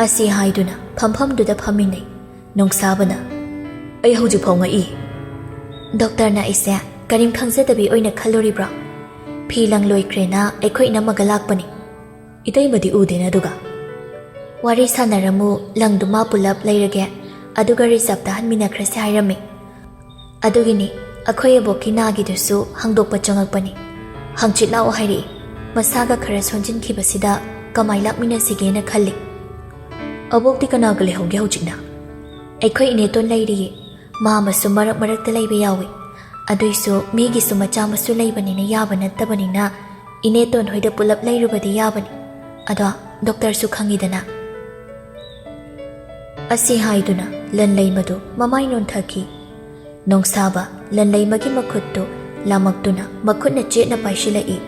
ꯑꯁꯤ ꯍꯥꯏꯗꯨꯅ ꯐꯝꯐꯝꯗꯨꯗ ꯐꯝꯃꯤꯟꯅꯩ꯫ ꯅꯣꯡꯁꯥꯕꯅ "ꯑꯩ ꯍꯧꯖꯤꯛ ꯐꯥꯎ ꯉꯛꯏ." "ꯗꯣꯛꯇꯔꯅ ꯑꯩꯁꯦ ꯀꯔꯤꯝ ꯈꯪꯖꯗꯕꯤ ꯑꯣꯏꯅ ꯈꯜꯂꯨꯔꯤꯕ꯭ꯔꯣ? ꯐꯤ ꯂꯪ ꯂꯣꯏꯈ꯭ꯔꯦꯅ ꯑꯩꯈꯣꯏ ꯏꯅꯝꯃꯒ ꯂꯥꯛꯄꯅꯤ." "ꯏꯇꯩꯃꯗꯤ ꯎꯗꯦꯅ ꯑꯗꯨꯒ." "ꯋꯥꯔꯤ ꯁꯥꯟꯅꯔꯝꯃꯨ, ꯂꯪꯗꯨ ꯃꯥ ꯄꯨꯜꯂꯞ ꯂꯩꯔꯒꯦ, ꯑꯗꯨꯒ ꯔꯤꯖꯥꯕꯇ ꯍꯟꯃꯤꯟꯅꯈ꯭ꯔꯁꯦ ꯍꯥꯏꯔꯝꯃꯤ. ꯑꯗꯨꯒꯤꯅꯤ ꯑꯩꯈꯣꯏ ꯑꯕꯣꯛꯀꯤ ꯅꯥꯒꯤꯗꯨꯁꯨ ꯍꯪꯗꯣꯛꯄ ꯆꯪꯉꯛꯄꯅꯤ. ꯍꯪꯆꯤꯠ ꯂꯥꯛꯑꯣ ꯍꯥꯏꯔꯛꯏ. ꯃꯁꯥꯒ ꯈꯔ ꯁꯣꯟꯖꯤꯟꯈꯤꯕꯁꯤꯗ ꯀꯃꯥꯏ ꯂꯥꯛꯃꯤꯟꯅꯁꯤꯒꯦꯅ ꯈꯜꯂꯤ." "ꯑꯕꯣꯛꯇꯤ ꯀꯅꯥꯒ ꯂꯩꯍꯧꯒꯦ ꯍꯧꯖꯤꯛꯅ?" "ꯑꯩꯈꯣꯏ ꯏꯅꯦꯇꯣꯟ ꯂꯩꯔꯤꯌꯦ. ꯃꯥꯃꯁꯨ ꯃꯔꯛ ꯃꯔꯛꯇ ꯂꯩꯕ ꯌꯥꯎꯏ. ꯑꯗꯨꯏꯁꯨ ꯃꯤꯒꯤꯁꯨ ꯃꯆꯥ ꯃꯁꯨ ꯂꯩꯕꯅꯤꯅ ꯌꯥꯕ ꯅꯠꯇꯕꯅꯤꯅ ꯏꯅꯦꯇꯣꯟ ꯍꯣꯏꯗ ꯄꯨꯜꯂꯞ ꯂꯩꯔꯨꯕꯗꯤ ꯌꯥꯕꯅꯤ. ꯑꯗꯣ ꯗꯣꯛꯇꯔꯁꯨ ꯈꯪꯉꯤꯗꯅ." ꯑꯁꯤ ꯍꯥꯏꯗꯨꯅ ꯂꯟꯂꯩꯃꯗꯨ ꯃꯃꯥꯏ ꯅꯣꯟꯊꯈꯤ꯫ ꯅꯣꯡꯁꯥꯕ ꯂꯟꯂꯩꯃꯒꯤ ꯃꯈꯨꯠꯇꯨ ꯂꯥꯃꯛꯇꯨꯅ ꯃꯈꯨꯠꯅ ꯆꯦꯠꯅ ꯄꯥꯏꯁꯤꯜꯂꯛꯏ꯫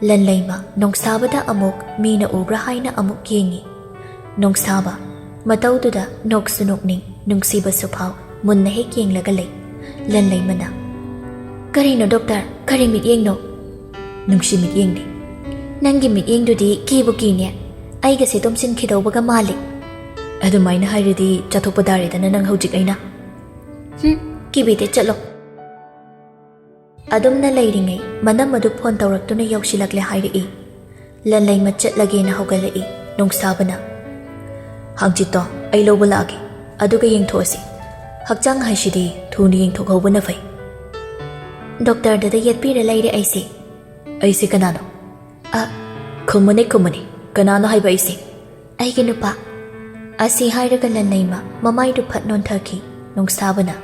ꯂꯟꯂꯩꯃ ꯅꯣꯡꯁꯥꯕꯗ ꯑꯃꯨꯛ ꯃꯤꯅ ꯎꯕ꯭ꯔꯥ ꯍꯥꯏꯅ ꯑꯃꯨꯛ ꯌꯦꯡꯉꯤ꯫ ꯅꯣꯡꯁꯥꯕ ꯃꯇꯧꯗꯨꯗ ꯅꯣꯛꯁꯨ ꯅꯣꯛꯅꯤꯡ, ꯅꯨꯡꯁꯤꯕꯁꯨ ꯐꯥꯎ, ꯃꯨꯟꯅ ꯍꯦꯛ ꯌꯦꯡꯂꯒ ꯂꯩ꯫ ꯂꯟꯂꯩꯃꯅ "ꯀꯔꯤꯅꯣ ꯗꯣꯛꯇꯔ? ꯀꯔꯤ ꯃꯤꯠꯌꯦꯡꯅꯣ?" "ꯅꯨꯡꯁꯤ ꯃꯤꯠꯌꯦꯡꯅꯤ." "ꯅꯪꯒꯤ ꯃꯤꯠꯌꯦꯡꯗꯨꯗꯤ ꯀꯤꯕꯨ ꯀꯤꯅꯦ. ꯑꯩꯒꯁꯦ ꯇꯨꯝꯁꯤꯟꯈꯤꯗꯧꯕꯒ ꯃꯥꯜꯂꯤ." "ꯑꯗꯨꯃꯥꯏꯅ ꯍꯥꯏꯔꯗꯤ ꯆꯠꯊꯣꯛꯄ ꯇꯥꯔꯦꯗꯅ ꯅꯪ ꯍꯧꯖꯤꯛ ꯑꯩꯅ." "ꯀꯤꯕꯤꯗꯦ, ꯆꯠꯂꯣ." ꯑꯗꯨꯝꯅ ꯂꯩꯔꯤꯉꯩ ꯃꯅꯝ ꯑꯗꯨ ꯐꯣꯟ ꯇꯧꯔꯛꯇꯨꯅ ꯌꯧꯁꯤꯜꯂꯛꯂꯦ ꯍꯥꯏꯔꯛꯏ꯫ ꯂꯟꯂꯩꯃ ꯆꯠꯂꯒꯦꯅ ꯍꯧꯒꯠꯂꯛꯏ꯫ ꯅꯣꯡꯁꯥꯕꯅ "ꯍꯪꯆꯤꯠꯇꯣ ꯑꯩ ꯂꯧꯕ ꯂꯥꯛꯑꯒꯦ, ꯑꯗꯨꯒ ꯌꯦꯡꯊꯣꯛꯑꯁꯤ. ꯍꯛꯆꯥꯡ ꯍꯥꯏꯁꯤꯗꯤ ꯊꯨꯅ ꯌꯦꯡꯊꯣꯛꯍꯧꯕꯅ ꯐꯩ." "ꯗꯣꯛꯇꯔꯗꯨꯗ ꯌꯦꯠꯄꯤꯔ ꯂꯩꯔꯦ ꯑꯩꯁꯦ." "ꯑꯩꯁꯦ ꯀꯅꯥꯅꯣ?" "ꯈꯨꯝꯃꯨꯅꯦ ꯈꯨꯝꯃꯨꯅꯦ, ꯀꯅꯥꯅꯣ ꯍꯥꯏꯕ ꯑꯩꯁꯦ?" "ꯑꯩꯒꯤ ꯅꯨꯄꯥ." ꯑꯁꯤ ꯍꯥꯏꯔꯒ ꯂꯟꯂꯩꯃ ꯃꯃꯥꯏꯗꯨ ꯐꯠ ꯅꯣꯟꯊꯈꯤ꯫ ꯅꯣꯡꯁꯥꯕꯅ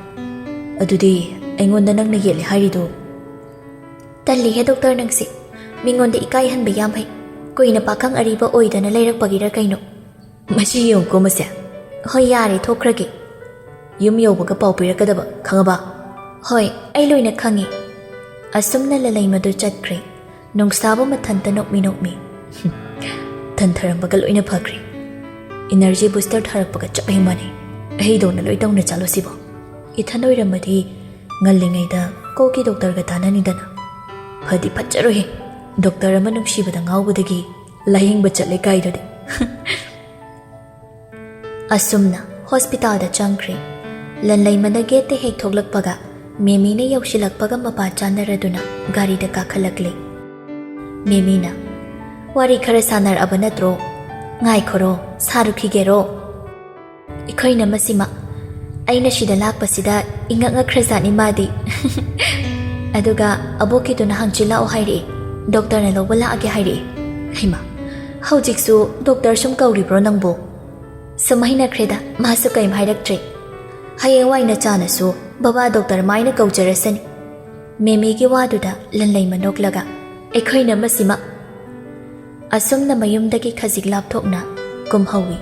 "ꯑꯗꯨꯗꯤ ꯑꯩꯉꯣꯟꯗ ꯅꯪꯅ ꯌꯦꯠꯂꯦ ꯍꯥꯏꯔꯤꯗꯣ?" "ꯇꯜꯂꯤꯍꯦ ꯗꯣꯛꯇꯔ ꯅꯪꯁꯦ. ꯃꯤꯉꯣꯟꯗ ꯏꯀꯥꯏꯍꯟꯕ ꯌꯥꯝ ꯍꯩ. ꯀꯨꯏꯅ ꯄꯥꯈꯪ ꯑꯔꯤꯕ ꯑꯣꯏꯗꯅ ꯂꯩꯔꯛꯄꯒꯤꯔ ꯀꯩꯅꯣ?" "ꯃꯁꯤ ꯌꯦꯡꯉꯨꯀꯣ ꯃꯁꯦ." "ꯍꯣꯏ ꯌꯥꯔꯦ, ꯊꯣꯛꯈ꯭ꯔꯒꯦ." "ꯌꯨꯝ ꯌꯧꯕꯒ ꯄꯥꯎ ꯄꯤꯔꯛꯀꯗꯕ, ꯈꯪꯉꯕ?" "ꯍꯣꯏ, ꯑꯩ ꯂꯣꯏꯅ ꯈꯪꯉꯤ." ꯑꯁꯨꯝꯅ ꯂꯟꯂꯩꯃꯗꯨ ꯆꯠꯈ꯭ꯔꯦ꯫ ꯅꯣꯡꯁꯥꯕ ꯃꯊꯟꯇ ꯅꯣꯛꯃꯤ ꯅꯣꯛꯃꯤ "ꯊꯟꯊꯔꯝꯕꯒ ꯂꯣꯏꯅ ꯐꯈ꯭ꯔꯦ. ꯏꯅꯔꯖꯤ ꯕꯨꯁꯇꯔ ꯊꯥꯔꯛꯄꯒ ꯆꯞ ꯍꯦꯛ ꯃꯥꯟꯅꯩ. ꯑꯩꯗꯧꯅ ꯂꯣꯏ ꯇꯧꯅ ꯆꯠꯂꯣ ꯁꯤꯕꯣ. ꯏꯊꯟ ꯑꯣꯏꯔꯝꯃꯗꯤ ꯉꯜꯂꯤꯉꯩꯗ ꯀꯣꯛꯀꯤ ꯗꯣꯛꯇꯔꯒ ꯇꯥꯟꯅꯅꯤꯗꯅ." "ꯐꯗꯤ ꯐꯠꯖꯔꯣꯏꯍꯦ. ꯗꯣꯛꯇꯔ ꯑꯃ ꯅꯨꯡꯁꯤꯕꯗ ꯉꯥꯎꯕꯗꯒꯤ ꯂꯥꯌꯦꯡꯕ ꯆꯠꯂꯦ ꯀꯥꯏꯗꯨꯗꯤ." ꯑꯁꯨꯝꯅ ꯍꯣꯁꯄꯤꯇꯥꯜꯗ ꯆꯪꯈ꯭ꯔꯦ꯫ ꯂꯟꯂꯩꯃꯅ ꯒꯦꯠꯇ ꯍꯦꯛ ꯊꯣꯛꯂꯛꯄꯒ ꯃꯦꯃꯤꯅ ꯌꯧꯁꯤꯜꯂꯛꯄꯒ ꯃꯄꯥ ꯆꯥꯅꯔꯗꯨꯅ ꯒꯥꯔꯤꯗ ꯀꯥꯈꯠꯂꯛꯂꯦ꯫ ꯃꯦꯃꯤꯅ "ꯋꯥꯔꯤ ꯈꯔ ꯁꯥꯟꯅꯔꯛꯑꯕ ꯅꯠꯇ꯭ꯔꯣ? ꯉꯥꯏꯈꯣꯔꯣ, ꯁꯥꯔꯨꯈꯤꯒꯦꯔꯣ?" "ꯑꯩꯈꯣꯏꯅ ꯃꯁꯤꯃ ꯑꯩꯅ ꯁꯤꯗ ꯂꯥꯛꯄꯁꯤꯗ ꯏꯉꯛ ꯉꯛꯈ꯭ꯔꯖꯥꯠꯅꯤ ꯃꯥꯗꯤ." "ꯑꯗꯨꯒ ꯑꯕꯣꯛꯀꯤꯗꯨꯅ ꯍꯪꯆꯤꯠ ꯂꯥꯛꯑꯣ ꯍꯥꯏꯔꯛꯏ. ꯗꯣꯛꯇꯔꯅ ꯂꯧꯕ ꯂꯥꯛꯑꯒꯦ ꯍꯥꯏꯔꯛꯏ." "ꯍꯩꯃꯥ, ꯍꯧꯖꯤꯛꯁꯨ ꯗꯣꯛꯇꯔ ꯁꯨꯝ ꯀꯧꯔꯤꯕ꯭ꯔꯣ ꯅꯪꯕꯨ?" "ꯁꯨꯝ ꯍꯩꯅꯈ꯭ꯔꯦꯗ, ꯃꯥꯁꯨ ꯀꯩꯝ ꯍꯥꯏꯔꯛꯇ꯭ꯔꯦ. ꯍꯌꯦꯡꯋꯥꯏ ꯅꯆꯥꯅꯁꯨ ꯕꯕꯥ ꯗꯣꯛꯇꯔ ꯃꯥꯏꯅ ꯀꯧꯖꯔꯁꯅꯤ." ꯃꯦꯃꯤꯒꯤ ꯋꯥꯗꯨꯗ ꯂꯟꯂꯩꯃ ꯅꯣꯛꯂꯒ "ꯑꯩꯈꯣꯏꯅ ꯃꯁꯤꯃ." ꯑꯁꯨꯝꯅ ꯃꯌꯨꯝꯗꯒꯤ ꯈꯖꯤꯛ ꯂꯥꯞꯊꯣꯛꯅ ꯀꯨꯝꯍꯧꯏ꯫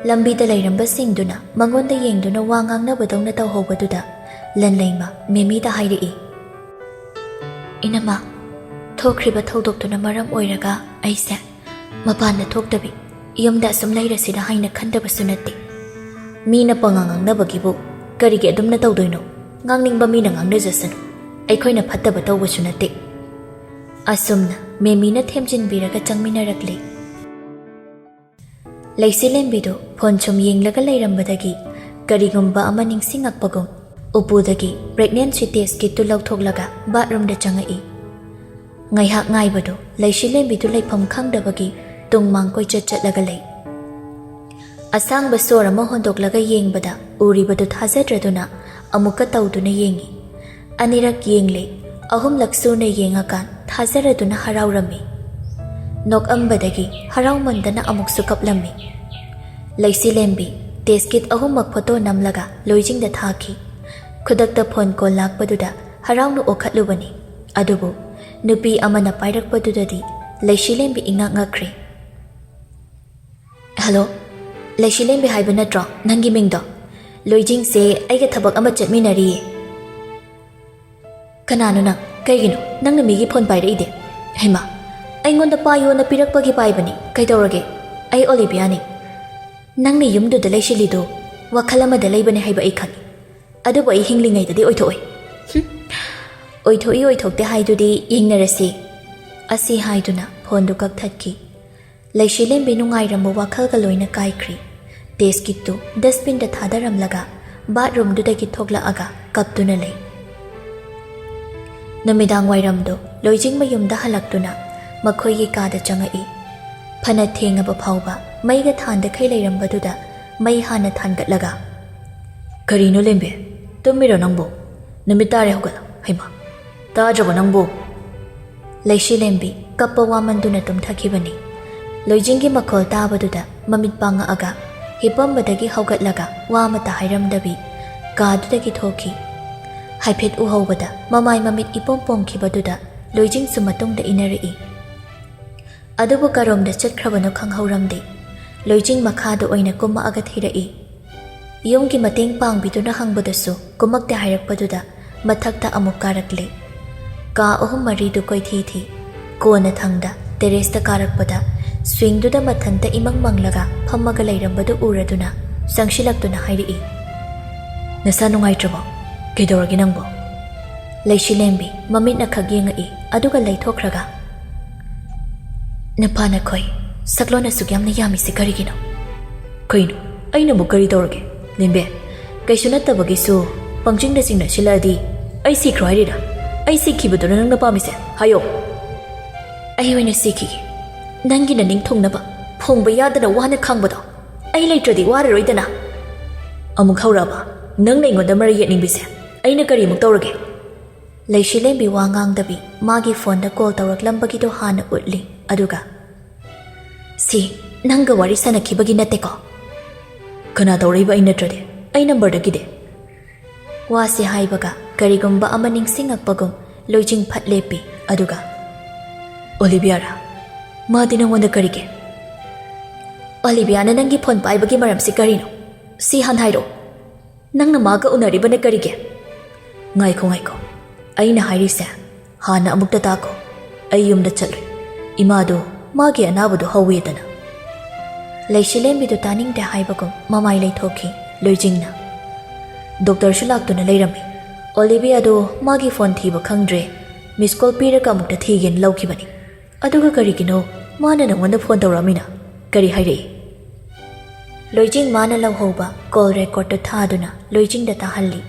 ꯂꯝꯕꯤꯗ ꯂꯩꯔꯝꯕꯁꯤꯡꯗꯨꯅ ꯃꯉꯣꯟꯗ ꯌꯦꯡꯗꯨꯅ ꯋꯥ ꯉꯥꯡꯅꯕꯗꯧꯅ ꯇꯧꯍꯧꯕꯗꯨꯗ ꯂꯟꯂꯩꯃ ꯃꯦꯃꯤꯗ ꯍꯥꯏꯔꯛꯏ꯫ "ꯏꯅꯝꯃ, ꯊꯣꯛꯈ꯭ꯔꯤꯕ ꯊꯧꯗꯣꯛꯇꯨꯅ ꯃꯔꯝ ꯑꯣꯏꯔꯒ ꯑꯩꯁꯦ ꯃꯄꯥꯟꯗ ꯊꯣꯛꯇꯕꯤ ꯌꯨꯝꯗ ꯑꯁꯨꯝ ꯂꯩꯔꯁꯤꯗ ꯍꯥꯏꯅ ꯈꯟꯗꯕꯁꯨ ꯅꯠꯇꯦ." "ꯃꯤꯅ ꯄꯉꯥꯡ ꯉꯥꯡꯅꯕꯒꯤꯕꯨ ꯀꯔꯤꯒꯤ ꯑꯗꯨꯝꯅ ꯇꯧꯗꯣꯏꯅꯣ? ꯉꯥꯡꯅꯤꯡꯕ ꯃꯤꯅ ꯉꯥꯡꯅꯖꯁꯅꯨ. ꯑꯩꯈꯣꯏꯅ ꯐꯠꯇꯕ ꯇꯧꯕꯁꯨ ꯅꯠꯇꯦ." ꯑꯁꯨꯝꯅ ꯃꯦꯃꯤꯅ ꯊꯦꯝꯖꯤꯟꯕꯤꯔꯒ ꯆꯪꯃꯤꯟꯅꯔꯛꯂꯦ꯫ ꯂꯩꯁꯤꯂꯦꯝꯕꯤꯗꯨ ꯐꯣꯟ ꯁꯨꯝ ꯌꯦꯡꯂꯒ ꯂꯩꯔꯝꯕꯗꯒꯤ ꯀꯔꯤꯒꯨꯝꯕ ꯑꯃ ꯅꯤꯡꯁꯤꯡꯉꯛꯄꯒꯨꯝ ꯎꯄꯨꯗꯒꯤ ꯄ꯭ꯔꯦꯒꯅꯦꯟꯁꯤ ꯇꯦꯁ ꯀꯤꯠꯇꯨ ꯂꯧꯊꯣꯛꯂꯒ ꯕꯥꯠꯔꯨꯝꯗ ꯆꯪꯉꯛꯏ꯫ ꯉꯥꯏꯍꯥꯛ ꯉꯥꯏꯕꯗꯨ ꯂꯩꯁꯤꯂꯦꯝꯕꯤꯗꯨ ꯂꯩꯐꯝ ꯈꯪꯗꯕꯒꯤ ꯇꯨꯡ ꯃꯥꯡ ꯀꯣꯏꯆꯠ ꯆꯠꯂꯒ ꯂꯩ꯫ ꯑꯁꯥꯡꯕ ꯁꯣꯔ ꯑꯃ ꯍꯣꯟꯗꯣꯛꯂꯒ ꯌꯦꯡꯕꯗ ꯎꯔꯤꯕꯗꯨ ꯊꯥꯖꯗ꯭ꯔꯗꯨꯅ ꯑꯃꯨꯛꯀ ꯇꯧꯗꯨꯅ ꯌꯦꯡꯉꯤ꯫ ꯑꯅꯤꯔꯛ ꯌꯦꯡꯂꯦ, ꯑꯍꯨꯝꯂꯛ ꯁꯨꯅ ꯌꯦꯡꯉꯀꯥꯟ ꯊꯥꯖꯔꯗꯨꯅ ꯍꯔꯥꯎꯔꯝꯃꯤ꯫ ꯅꯣꯛꯑꯝꯕꯗꯒꯤ ꯍꯔꯥꯎꯃꯟꯗꯅ ꯑꯃꯨꯛꯁꯨ ꯀꯞꯂꯝꯃꯤ꯫ ꯂꯩꯁꯤꯂꯦꯝꯕꯤ ꯇꯦꯁ ꯀꯤꯠ ꯑꯍꯨꯝꯃꯛ ꯐꯣꯇꯣ ꯅꯝꯂꯒ ꯂꯣꯏꯖꯤꯡꯗ ꯊꯥꯈꯤ꯫ ꯈꯨꯗꯛꯇ ꯐꯣꯟ ꯀꯣꯜ ꯂꯥꯛꯄꯗꯨꯗ ꯍꯔꯥꯎꯅ ꯑꯣꯈꯠꯂꯨꯕꯅꯤ꯫ ꯑꯗꯨꯕꯨ ꯅꯨꯄꯤ ꯑꯃꯅ ꯄꯥꯏꯔꯛꯄꯗꯨꯗꯗꯤ ꯂꯩꯁꯤꯂꯦꯝꯕꯤ ꯏꯉꯛ ꯉꯛꯈ꯭ꯔꯦ꯫ "ꯍꯜꯂꯣ, ꯂꯩꯁꯤꯂꯦꯝꯕꯤ ꯍꯥꯏꯕ ꯅꯠꯇ꯭ꯔꯣ ꯅꯪꯒꯤ ꯃꯤꯡꯗꯣ? ꯂꯣꯏꯖꯤꯡꯁꯦ ꯑꯩꯒ ꯊꯕꯛ ꯑꯃ ꯆꯠꯃꯤꯟꯅꯔꯤꯌꯦ." "ꯀꯅꯥꯅꯣ ꯅꯪ? ꯀꯩꯒꯤꯅꯣ ꯅꯪꯅ ꯃꯤꯒꯤ ꯐꯣꯟ ꯄꯥꯏꯔꯛꯏꯗꯤ?" "ꯍꯩꯃꯥ, ꯑꯩꯉꯣꯟꯗ ꯄꯥꯏꯌꯣꯅ ꯄꯤꯔꯛꯄꯒꯤ ꯄꯥꯏꯕꯅꯤ. ꯀꯩꯗꯧꯔꯒꯦ? ꯑꯩ ꯑꯣꯂꯤꯕꯤꯌꯥꯅꯤ." "ꯅꯪꯅ ꯌꯨꯝꯗꯨꯗ ꯂꯩꯁꯤꯜꯂꯤꯗꯣ ꯋꯥꯈꯜ ꯑꯃꯗ ꯂꯩꯕꯅꯦ ꯍꯥꯏꯕ ꯑꯩ ꯈꯪꯏ ꯑꯗꯨꯕꯨ ꯑꯩ ꯍꯤꯡꯂꯤꯉꯩꯗꯗꯤ ꯑꯣꯏꯊꯣꯛꯑꯣꯏ ꯑꯣꯏꯊꯣꯛꯏ ꯑꯣꯏꯊꯣꯛꯇꯦ ꯍꯥꯏꯗꯨꯗꯤ ꯌꯦꯡꯅꯔꯁꯤ ꯑꯁꯤ ꯍꯥꯏꯗꯨꯅ ꯐꯣꯟꯗꯨ ꯀꯛꯊꯠꯈꯤ ꯂꯩꯁꯤꯂꯦꯝꯕꯤ ꯅꯨꯡꯉꯥꯏꯔꯝꯕ ꯋꯥꯈꯜꯒ ꯂꯣꯏꯅ ꯀꯥꯏꯈ꯭ꯔꯤ ꯇꯦꯁ ꯀꯤꯠꯇꯨ ꯗꯁꯕꯤꯟꯗ ꯊꯥꯗꯔꯝꯂꯒ ꯕꯥꯠꯔꯨꯝꯗꯨꯗꯒꯤ ꯊꯣꯛꯂꯛꯑꯒ ꯀꯞꯇꯨꯅ ꯂꯩ ꯅꯨꯃꯤꯗꯥꯡ ꯋꯥꯏꯔꯝꯗꯣ ꯂꯣꯏꯖꯤꯡꯃꯌꯨꯝꯗ ꯍꯜꯂꯛꯇꯨꯅ ꯃꯈꯣꯏꯒꯤ ꯀꯥꯗ ꯆꯪꯉꯛꯏ ꯐꯅ ꯊꯦꯡꯉꯕ ꯐꯥꯎꯕ ꯃꯩꯒ ꯊꯥꯟꯗꯈꯩ ꯂꯩꯔꯝꯕꯗꯨꯗ ꯃꯩ ꯍꯥꯟꯅ ꯊꯥꯟꯒꯠꯂꯒ ꯀꯔꯤꯅꯣ ꯂꯦꯝꯕꯤ ꯇꯨꯝꯃꯤꯔꯣ ꯅꯪꯕꯨ ꯅꯨꯃꯤꯠ ꯇꯥꯔꯦ ꯍꯧꯒꯠꯂꯣ ꯍꯩꯃꯥ ꯇꯥꯗ꯭ꯔꯕꯣ ꯅꯪꯕꯨ ꯂꯩꯁꯤꯂꯦꯝꯕꯤ ꯀꯞꯄ ꯋꯥꯃꯟꯗꯨꯅ ꯇꯨꯝꯊꯈꯤꯕꯅꯤ ꯂꯣꯏꯖꯤꯡꯒꯤ ꯃꯈꯣꯜ ꯇꯥꯕꯗꯨꯗ ꯃꯃꯤꯠ ꯄꯥꯡꯉꯛꯑꯒ ꯍꯤꯞꯄꯝꯕꯗꯒꯤ ꯍꯧꯒꯠꯂꯒ ꯋꯥ ꯑꯃꯠꯇ ꯍꯥꯏꯔꯝꯗꯕꯤ ꯀꯥꯗꯨꯗꯒꯤ ꯊꯣꯛꯈꯤ ꯍꯥꯏꯐꯦꯠ ꯎꯍꯧꯕꯗ ꯃꯃꯥꯏ ꯃꯃꯤꯠ ꯏꯄꯣꯝ ꯄꯣꯝꯈꯤꯕꯗꯨꯗ ꯂꯣꯏꯖꯤꯡꯁꯨ ꯃꯇꯨꯡꯗ ꯏꯟꯅꯔꯛꯏ ꯑꯗꯨꯕꯨ ꯀꯔꯣꯝꯗ ꯆꯠꯈ꯭ꯔꯕꯅꯣ ꯈꯪꯍꯧꯔꯝꯗꯦ ꯂꯣꯏꯖꯤꯡ ꯃꯈꯥꯗ ꯑꯣꯏꯅ ꯀꯨꯝꯃꯛꯑꯒ ꯊꯤꯔꯛꯏ ꯌꯨꯝꯒꯤ ꯃꯇꯦꯡ ꯄꯥꯡꯕꯤꯗꯨꯅ ꯍꯪꯕꯗꯁꯨ ꯀꯨꯝꯃꯛꯇꯦ ꯍꯥꯏꯔꯛꯄꯗꯨꯗ ꯃꯊꯛꯇ ꯑꯃꯨꯛ ꯀꯥꯔꯛꯂꯦ ꯀꯥ 3-4ꯗꯨ ꯀꯣꯏꯊꯤ ꯊꯤ ꯀꯣꯟꯅ ꯊꯪꯗ ꯇꯦꯔꯦꯁꯇ ꯀꯥꯔꯛꯄꯗ ꯁ꯭ꯋꯤꯡꯗꯨꯗ ꯃꯊꯟꯇ ꯏꯃꯪ ꯃꯪꯂꯒ ꯐꯝꯃꯒ ꯂꯩꯔꯝꯕꯗꯨ ꯎꯔꯗꯨꯅ ꯆꯪꯁꯤꯜꯂꯛꯇꯨꯅ ꯍꯥꯏꯔꯛꯏ ꯅꯁꯥ ꯅꯨꯡꯉꯥꯏꯇ꯭ꯔꯕꯣ ꯀꯩꯗꯧꯔꯒꯦ ꯅꯪꯕꯣ ꯂꯩꯁꯤꯂꯦꯝꯕꯤ ꯃꯃꯤꯠꯅ ꯈꯛ ꯌꯦꯡꯉꯛꯏ ꯑꯗꯨꯒ ꯂꯩꯊꯣꯛꯈ꯭ꯔꯒ ꯅꯨꯄꯥ ꯅꯈꯣꯏ ꯁꯛꯂꯣꯟ ꯑꯁꯨꯛ ꯌꯥꯝꯅ ꯌꯥꯝꯃꯤꯁꯦ ꯀꯔꯤꯒꯤꯅꯣ ꯀꯩꯅꯣ ꯑꯩꯅꯕꯨ ꯀꯔꯤ ꯇꯧꯔꯒꯦ ꯂꯦꯝꯕꯦ ꯀꯩꯁꯨ ꯅꯠꯇꯕꯒꯤꯁꯨ ꯄꯪꯆꯤꯡꯗ ꯆꯤꯡꯅꯁꯤꯜꯂꯛꯑꯗꯤ ꯑꯩ ꯁꯤꯈ꯭ꯔꯣ ꯍꯥꯏꯔꯤꯔꯥ ꯑꯩ ꯁꯤꯈꯤꯕꯗꯨꯅ ꯅꯪꯅ ꯄꯥꯝꯃꯤꯁꯦ ꯍꯥꯏꯌꯣ ꯑꯩ ꯑꯣꯏꯅ ꯁꯤꯈꯤꯒꯦ ꯅꯪꯒꯤ ꯅꯅꯤꯡ ꯊꯨꯡꯅꯕ ꯐꯣꯡꯕ ꯌꯥꯗꯅ ꯋꯥꯅ ꯈꯥꯡꯕꯗꯣ ꯑꯩ ꯂꯩꯇ꯭ꯔꯗꯤ ꯋꯥꯔꯔꯣꯏꯗꯅ ꯑꯃꯨꯛ ꯍꯧꯔꯛꯑꯕ ꯅꯪꯅ ꯑꯩꯉꯣꯟꯗ ꯃꯔꯩ ꯌꯦꯠꯅꯤꯡꯕꯤꯁꯦ ꯑꯩꯅ ꯀꯔꯤꯃꯨꯛ ꯇꯧꯔꯒꯦ ꯂꯩꯁꯤꯂꯦꯝꯕꯤ ꯋꯥ ꯉꯥꯡꯗꯕꯤ ꯃꯥꯒꯤ ꯐꯣꯟꯗ ꯀꯣꯜ ꯇꯧꯔꯛꯂꯝꯕꯒꯤꯗꯣ ꯍꯥꯟꯅ ꯎꯠꯂꯤ ꯑꯗꯨꯒ ꯁꯤ ꯅꯪꯒ ꯋꯥꯔꯤ ꯁꯥꯟꯅꯈꯤꯕꯒꯤ ꯅꯠꯇꯦꯀꯣ ꯀꯅꯥ ꯇꯧꯔꯛꯏꯕ ꯑꯩ ꯅꯠꯇ꯭ꯔꯗꯤ ꯑꯩ ꯅꯝꯕꯔꯗꯒꯤꯗꯤ ꯋꯥꯁꯤ ꯍꯥꯏꯕꯒ ꯀꯔꯤꯒꯨꯝꯕ ꯑꯃ ꯅꯤꯡꯁꯤꯡꯉꯛꯄꯒꯨꯝ ꯂꯣꯏꯖꯤꯡ ꯐꯠ ꯂꯦꯞꯄꯤ ꯑꯗꯨꯒ ꯑꯣꯂꯤꯕꯤꯌꯥꯔꯥ ꯃꯥꯗꯤ ꯅꯪꯉꯣꯟꯗ ꯀꯔꯤꯒꯦ ꯑꯣꯂꯤꯕꯤꯌꯥꯅ ꯅꯪꯒꯤ ꯐꯣꯟ ꯄꯥꯏꯕꯒꯤ ꯃꯔꯝꯁꯤ ꯀꯔꯤꯅꯣ ꯁꯤ ꯍꯥꯟꯅ ꯍꯥꯏꯔꯛꯑꯣ ꯅꯪꯅ ꯃꯥꯒ ꯎꯅꯔꯤꯕꯅ ꯀꯔꯤꯒꯦ ꯉꯥꯏꯈꯣ ꯑꯩꯅ ꯍꯥꯏꯔꯤꯁꯦ ꯍꯥꯟꯅ ꯑꯃꯨꯛꯇ ꯇꯥꯈꯣ ꯑꯩ ꯌꯨꯝꯗ ꯆꯠꯂꯨꯏ ꯏꯃꯥꯗꯣ ꯃꯥꯒꯤ ꯑꯅꯥꯕꯗꯣ ꯍꯧꯋꯦꯗꯅ ꯂꯩꯁꯤꯂꯦꯝꯕꯤꯗꯨ ꯇꯥꯅꯤꯡꯗꯦ ꯍꯥꯏꯕꯒꯨꯝ ꯃꯃꯥꯏ ꯂꯩꯊꯣꯛꯈꯤ ꯂꯣꯏꯖꯤꯡꯅ ꯗꯣꯛꯇꯔꯁꯨ ꯂꯥꯛꯇꯨꯅ ꯂꯩꯔꯝꯃꯤ ꯑꯣꯂꯤꯕꯤꯌꯥꯗꯣ ꯃꯥꯒꯤ ꯐꯣꯟ ꯊꯤꯕ ꯈꯪꯗ꯭ꯔꯦ ꯃꯤꯁ ꯀꯣꯜ ꯄꯤꯔꯒ ꯑꯃꯨꯛꯇ ꯊꯤꯒꯦꯅ ꯂꯧꯈꯤꯕꯅꯤ ꯑꯗꯨꯒ ꯀꯔꯤꯒꯤꯅೋ ꯃꯥꯅ ꯅꯪꯉꯣꯟꯗ ꯐꯣꯟ ꯇꯧꯔꯛꯑꯃꯤꯅ ꯀꯔꯤ ꯍꯥꯏꯔꯛꯏ ꯂꯣꯏꯖꯤꯡ ꯃꯥꯅ ꯂꯧꯍꯧꯕ ꯀꯣꯜ ꯔꯦꯀꯣꯔꯗꯇꯨ ꯊꯥꯗꯨꯅ ꯂꯣꯏꯖꯤꯡꯗ ꯇꯥꯍꯜꯂꯤ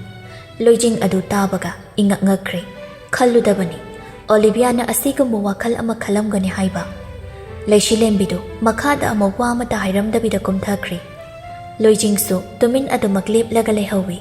ꯂꯣꯏꯖꯤꯡ ꯑꯗꯨ ꯇꯥꯕꯒ ꯏꯉꯛ ꯉꯛꯈ꯭ꯔꯦ ꯈꯜꯂꯨꯗꯕꯅꯤ ꯑꯣꯂꯤꯕꯤꯌꯥꯅ ꯑꯁꯤꯒꯨꯝꯕ ꯋꯥꯈꯜ ꯑꯃ ꯈꯜꯂꯝꯒꯅꯤ ꯍꯥꯏꯕ ꯂꯩꯁꯤꯂꯦꯝꯕꯤꯗꯨ ꯃꯈꯥꯗ ꯑꯃꯨꯛ ꯋꯥ ꯑꯃꯠꯇ ꯍꯥꯏꯔꯝꯗꯕꯤꯗ ꯀꯨꯝꯊꯈ꯭ꯔꯦ ꯂꯣꯏꯖꯤꯡꯁꯨ ꯇꯨꯃꯤꯟ ꯑꯗꯨꯃꯛ ꯂꯦꯞꯂꯒ ꯂꯩꯍꯧꯏ